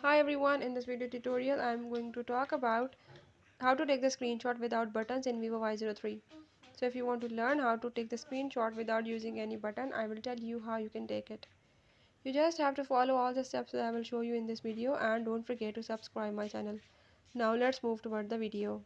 Hi everyone, in this video tutorial I am going to talk about how to take the screenshot without buttons in Vivo Y03. So if you want to learn how to take the screenshot without using any button, I will tell you how you can take it. You just have to follow all the steps that I will show you in this video, and don't forget to subscribe my channel. Now let's move toward the video.